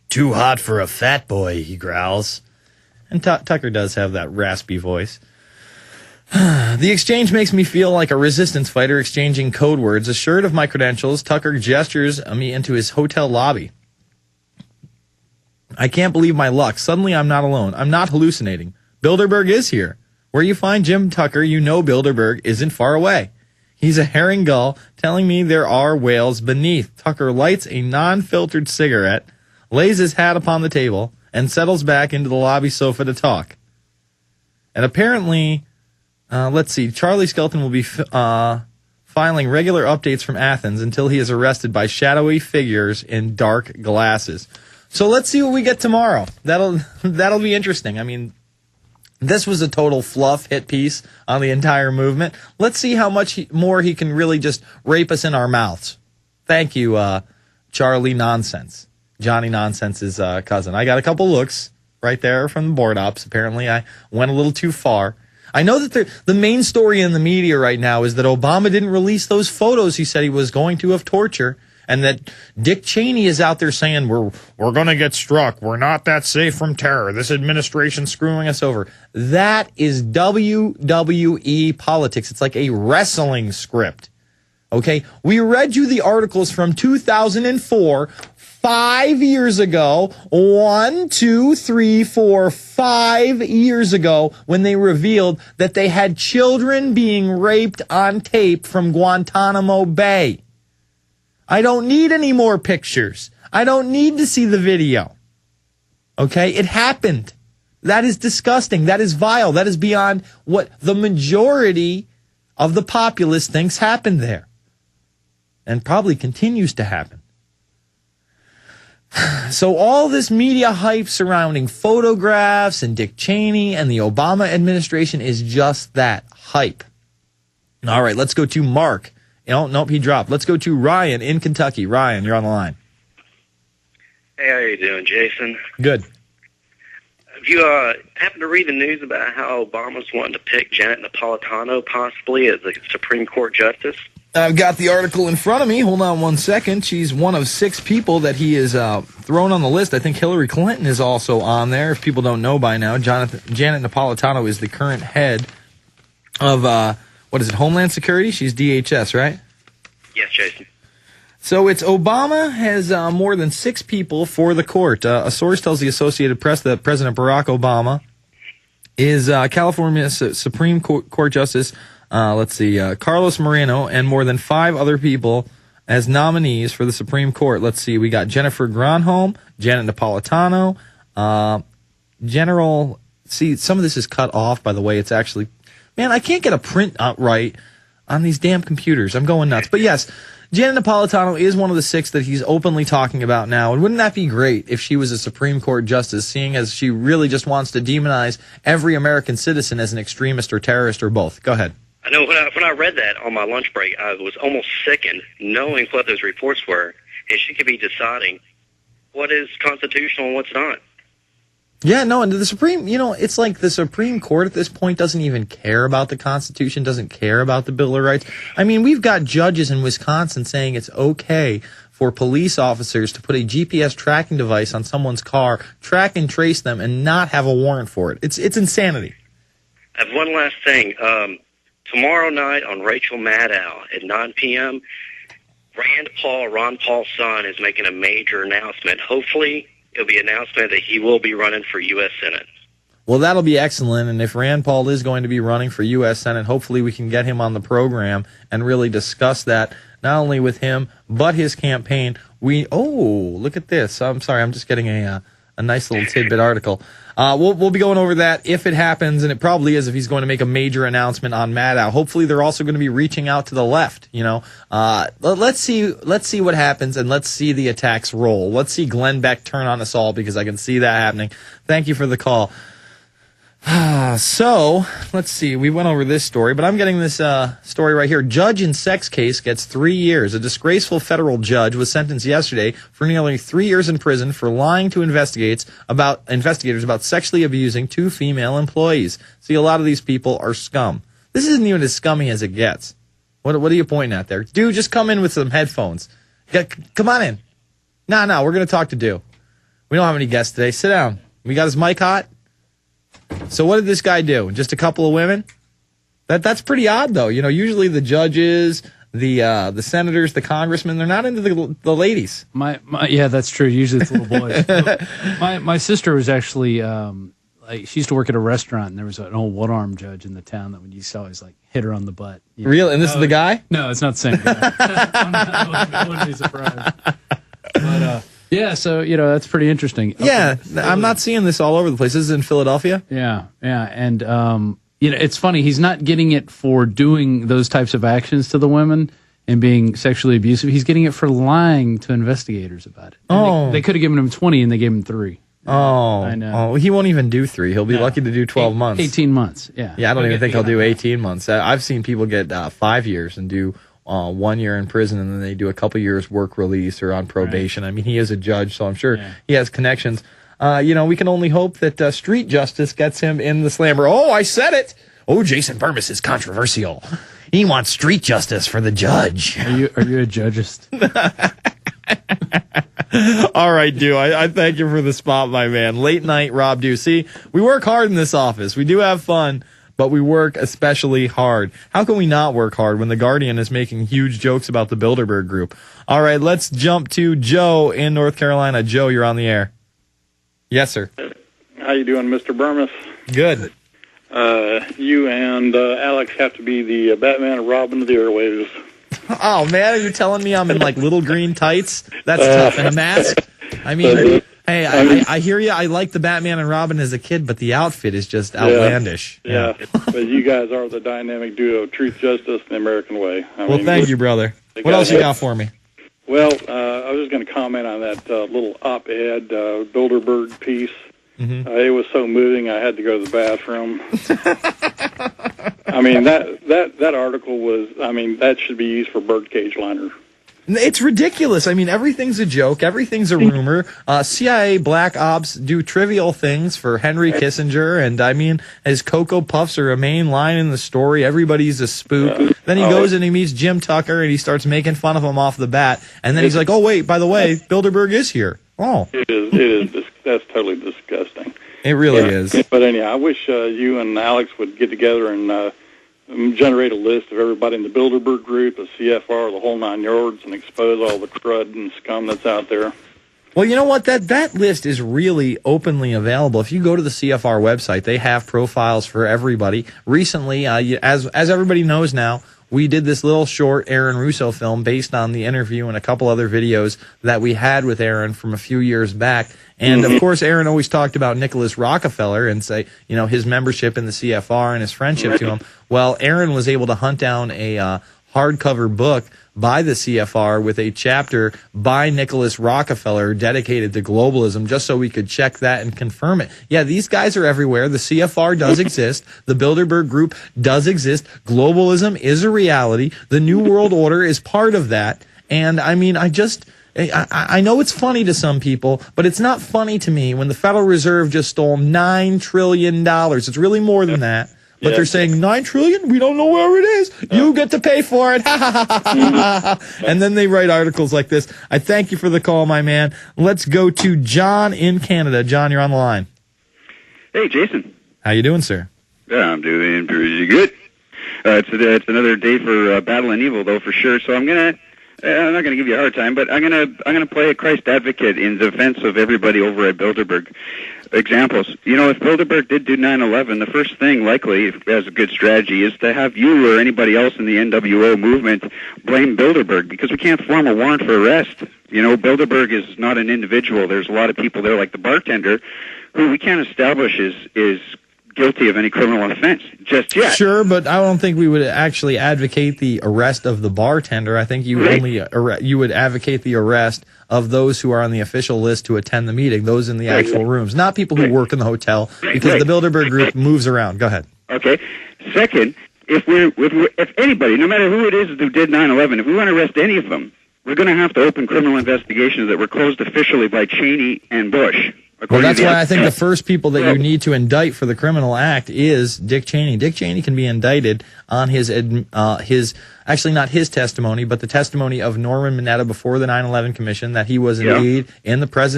Too hot for a fat boy, he growls. And Tucker does have that raspy voice. The exchange makes me feel like a resistance fighter exchanging code words. Assured of my credentials, Tucker gestures me into his hotel lobby. I can't believe my luck. Suddenly I'm not alone. I'm not hallucinating. Bilderberg is here. Where you find Jim Tucker, you know Bilderberg isn't far away. He's a herring gull telling me there are whales beneath. Tucker lights a non-filtered cigarette, lays his hat upon the table, and settles back into the lobby sofa to talk. And apparently, Charlie Skelton will be filing regular updates from Athens until he is arrested by shadowy figures in dark glasses. So let's see what we get tomorrow. That'll be interesting. I mean, this was a total fluff hit piece on the entire movement. Let's see how much more he can really just rape us in our mouths. Thank you, Charlie Nonsense. Johnny Nonsense's cousin. I got a couple looks right there from the board ops. Apparently, I went a little too far. I know that the main story in the media right now is that Obama didn't release those photos he said he was going to of torture, and that Dick Cheney is out there saying, we're going to get struck. We're not that safe from terror. This administration's screwing us over. That is WWE politics. It's like a wrestling script. Okay? We read you the articles from 2004, 5 years ago, 5 years ago, when they revealed that they had children being raped on tape from Guantanamo Bay. I don't need any more pictures. I don't need to see the video. Okay? It happened. That is disgusting. That is vile. That is beyond what the majority of the populace thinks happened there. And probably continues to happen. So all this media hype surrounding photographs and Dick Cheney and the Obama administration is just that, hype. All right, let's go to Mark. Nope, he dropped. Let's go to Ryan in Kentucky. Ryan, you're on the line. Hey, how you doing, Jason? Good. Have you happened to read the news about how Obama's wanting to pick Janet Napolitano possibly as the Supreme Court justice? I've got the article in front of me. Hold on one second. She's one of 6 people that he is thrown on the list. I think Hillary Clinton is also on there. If people don't know by now, Janet Napolitano is the current head of, Homeland Security? She's DHS, right? Yes, Jason. So it's Obama has more than 6 people for the court. A source tells the Associated Press that President Barack Obama is California's Supreme Court Justice, Carlos Moreno, and more than 5 other people as nominees for the Supreme Court. Let's see, we got Jennifer Granholm, Janet Napolitano, some of this is cut off, by the way. It's actually, man, I can't get a print out right on these damn computers. I'm going nuts. But yes, Janet Napolitano is one of the 6 that he's openly talking about now. And wouldn't that be great if she was a Supreme Court justice, seeing as she really just wants to demonize every American citizen as an extremist or terrorist or both? Go ahead. I know when I read that on my lunch break, I was almost sickened knowing what those reports were, and she could be deciding what is constitutional and what's not. Yeah, no, and the Supreme, it's like the Supreme Court at this point doesn't even care about the Constitution, doesn't care about the Bill of Rights. I mean, we've got judges in Wisconsin saying it's okay for police officers to put a GPS tracking device on someone's car, track and trace them, and not have a warrant for it. It's insanity. I have one last thing. Tomorrow night on Rachel Maddow at 9 p.m., Ron Paul's son, is making a major announcement. Hopefully, it'll be an announcement that he will be running for U.S. Senate. Well, that'll be excellent. And if Rand Paul is going to be running for U.S. Senate, hopefully we can get him on the program and really discuss that, not only with him, but his campaign. Look at this. I'm sorry, I'm just getting a nice little tidbit article. We'll be going over that if it happens, and it probably is if he's going to make a major announcement on Maddow. Hopefully they're also going to be reaching out to the left, Let's see what happens, and let's see the attacks roll. Let's see Glenn Beck turn on us all, because I can see that happening. Thank you for the call. So, let's see. We went over this story, but I'm getting this story right here. Judge in sex case gets 3 years. A disgraceful federal judge was sentenced yesterday for nearly 3 years in prison for lying to investigators about sexually abusing 2 female employees. See, a lot of these people are scum. This isn't even as scummy as it gets. What are you pointing at there? Dude, just come in with some headphones. Come on in. No, we're going to talk to Dew. We don't have any guests today. Sit down. We got his mic hot. So what did this guy do? Just a couple of women? That's pretty odd, though. You know, usually the judges, the senators, the congressmen, they're not into the ladies. Yeah, that's true. Usually it's little boys. My sister was actually she used to work at a restaurant, and there was an old one-armed judge in the town that when you saw, always like hit her on the butt. Really? And this is the guy? No, it's not the same guy. I wouldn't be surprised. But yeah, so that's pretty interesting. Yeah, I'm not seeing this all over the place. This is in Philadelphia. Yeah, and it's funny. He's not getting it for doing those types of actions to the women and being sexually abusive. He's getting it for lying to investigators about it. And they could have given him 20, and they gave him 3. Oh, I know. Oh, he won't even do 3. He'll be lucky to do 12 months. 18 months, yeah. Yeah, I don't even think he'll do 18 months. I've seen people get 5 years and do 1 year in prison, and then they do a couple years work release or on probation. Right. I mean, he is a judge, so I'm sure he has connections. We can only hope that street justice gets him in the slammer. Oh, I said it. Oh, Jason Bermas is controversial. He wants street justice for the judge. Are you a judgeist? All right, Dew. I thank you for the spot, my man. Late night, Rob Dew. See, we work hard in this office. We do have fun, but we work especially hard. How can we not work hard when the Guardian is making huge jokes about the Bilderberg Group? All right, let's jump to Joe in North Carolina. Joe, you're on the air. Yes, sir. How you doing, Mr. Bermas? Good. You and Alex have to be the Batman and Robin of the airwaves. Oh, man, are you telling me I'm in, like, little green tights? That's tough. And a mask? I mean, hey, I hear you. I like the Batman and Robin as a kid, but the outfit is just outlandish. Yeah. But you guys are the dynamic duo, truth, justice, and the American way. Well, thank you, brother. What else you got for me? Well, I was just going to comment on that little op-ed Bilderberg piece. Mm-hmm. It was so moving, I had to go to the bathroom. I mean, that article was, that should be used for birdcage liner. It's ridiculous. I mean, everything's a joke. Everything's a rumor. CIA black ops do trivial things for Henry Kissinger. And, I mean, his Cocoa Puffs are a main line in the story. Everybody's a spook. Then he goes and he meets Jim Tucker, and he starts making fun of him off the bat. And then he's like, oh, wait, by the way, Bilderberg is here. Oh. It is. That's totally disgusting. It really is. But anyhow, I wish you and Alex would get together and generate a list of everybody in the Bilderberg Group, the CFR, the whole 9 yards, and expose all the crud and scum that's out there. Well, you know what? That list is really openly available. If you go to the CFR website, they have profiles for everybody. Recently, as everybody knows now, we did this little short Aaron Russo film based on the interview and a couple other videos that we had with Aaron from a few years back. And, of course, Aaron always talked about Nicholas Rockefeller and say, his membership in the CFR and his friendship to him. Well, Aaron was able to hunt down a hardcover book by the CFR with a chapter by Nicholas Rockefeller dedicated to globalism, just so we could check that and confirm it. Yeah, these guys are everywhere. The CFR does exist. The Bilderberg Group does exist. Globalism is a reality. The New World Order is part of that. And, I mean, I know it's funny to some people, but it's not funny to me when the Federal Reserve just stole $9 trillion. It's really more than that. But they're saying, $9 trillion? We don't know where it is. You get to pay for it. And then they write articles like this. I thank you for the call, my man. Let's go to John in Canada. John, you're on the line. Hey, Jason. How you doing, sir? Yeah, I'm doing pretty good. It's another day for battling evil, though, for sure. So I'm not gonna give you a hard time, but I'm gonna play a Christ advocate in defense of everybody over at Bilderberg. Examples. If Bilderberg did do 9/11, the first thing, likely, as a good strategy, is to have you or anybody else in the NWO movement blame Bilderberg, because we can't form a warrant for arrest. Bilderberg is not an individual. There's a lot of people there, like the bartender, who we can't establish is guilty of any criminal offense just yet. Sure, but I don't think we would actually advocate the arrest of the bartender. I think you you would advocate the arrest of those who are on the official list to attend the meeting, those in the actual rooms, not people who work in the hotel, because the Bilderberg Group moves around. Go ahead. Okay. Second, if anybody, no matter who it is who did 9/11, if we want to arrest any of them, we're going to have to open criminal investigations that were closed officially by Cheney and Bush. Well, that's why I think the first people that you need to indict for the criminal act is Dick Cheney. Dick Cheney can be indicted on his actually not his testimony, but the testimony of Norman Mineta before the 9/11 Commission that he was indeed in the president.